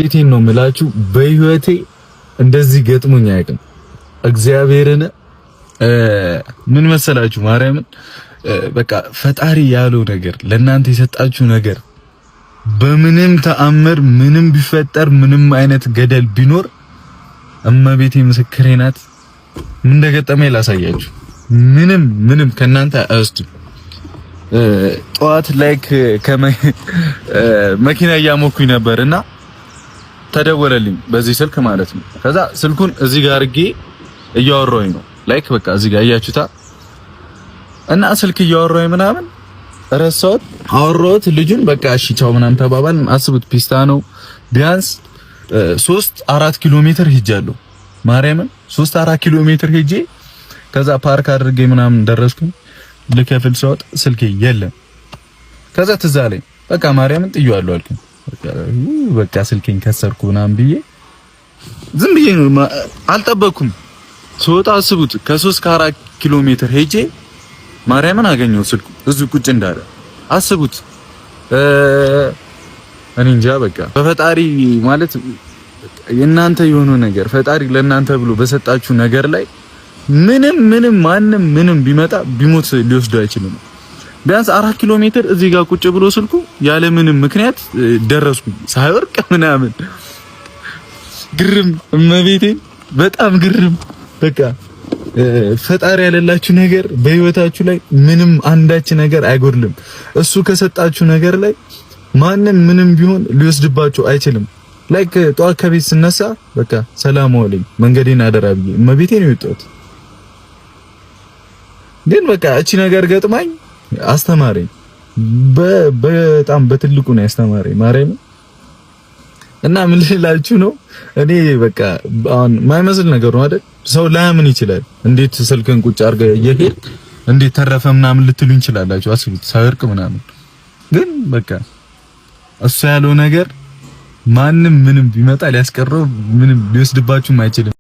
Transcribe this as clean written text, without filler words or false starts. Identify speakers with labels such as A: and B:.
A: እመቤቴን ነው የምላችሁ በህይወቴ እንደዚህ ገጥሞኝ አያውቅም። እግዚአብሔርን ምን መሰላችሁ ማርያምን በቃ ፈጣሪ ያለው ነገር ለእናንተ የሰጣችሁ ነገር በምንም ተአምር ምንም ቢፈጠር ምንም አይነት ገደል ቢኖር እመቤቴ ምስክሬ ናት። ምን እንደገጠመኝ ላሳያችሁ። ምንም ከናንተ አይወስድም። ጠዋት ላይክ መኪና እያሞኩኝ ነበርና ተደወለልኝ በዚህ ስልክ ማለት ነው። ከዛ ስልኩን እዚህ ጋር አድርጌ እያወራሁኝ ነው ላይክ በቃ እዚህ ጋር እያችሁታ እና ስልክ እያወራሁኝ ምናምን ረሳሁት። አወራሁት ልጁን በቃ እሺ ቻው ምናምን ተባባልን። አስቡት ፒስታ ነው ቢያንስ 3-4 ኪሎ ሜትር ሄጃለሁ። ማርያምን 3-4 ኪሎ ሜትር ሄጄ ከዛ ፓርክ አድርጌ ምናምን ደረስኩኝ። ልከፍል ሰውት ስልኬ የለም። ከዛ ትዝ አለኝ በቃ ማርያምን ጥዬዋለሁ አልኩኝ። በቃ ስልኬን ከሰርኩ ምናምን ብዬ ዝም ብዬ ነው አልጠበኩም። ስወጣ አስቡት ከ3-4 ኪሎ ሜትር ሄጄ ማርያምን አገኘው ስልኩ እዚሁ ቁጭ እንዳለ አስቡት። እኔ እንጃ በቃ በፈጣሪ ማለት የእናንተ የሆነ ነገር ፈጣሪ ለእናንተ ብሎ በሰጣችሁ ነገር ላይ ምንም ማንም ቢመጣ ቢሞት ሊወስዱ አይችልም። ቢያንስ 4 ኪሎ ሜትር እዚህ ጋር ቁጭ ብሎ ስልኩ ያለ ምንም ምክንያት ደረስኩኝ ሳይወርቅ ምናምን። ግርም እመቤቴ በጣም ግርም። በቃ ፈጣሪ ያለላችሁ ነገር በህይወታችሁ ላይ ምንም አንዳች ነገር አይጎድልም። እሱ ከሰጣችሁ ነገር ላይ ማንም ምንም ቢሆን ሊወስድባችሁ አይችልም። ላይክ ጠዋት ከቤት ስነሳ በቃ ሰላም ዋለኝ መንገዴን አደራ ብዬ እመቤቴ ነው የወጣሁት። ግን በቃ እቺ ነገር ገጥማኝ አስተማረኝ። በጣም በትልቁ ነው ያስተማረኝ ማርያም። እና ምን ልላችሁ ነው እኔ በቃ አሁን ማይመስል ነገር ነው አይደል? ሰው ላያምን ይችላል። እንዴት ስልክን ቁጭ አድርገህ እየሄድክ እንዴት ተረፈ ምናምን ልትሉኝ ይችላላችሁ። አስቡት ሳይወርቅ ምናምን። ግን በቃ እሱ ያለው ነገር ማንም ምንም ቢመጣ ሊያስቀረው ምንም ሊወስድባችሁም አይችልም።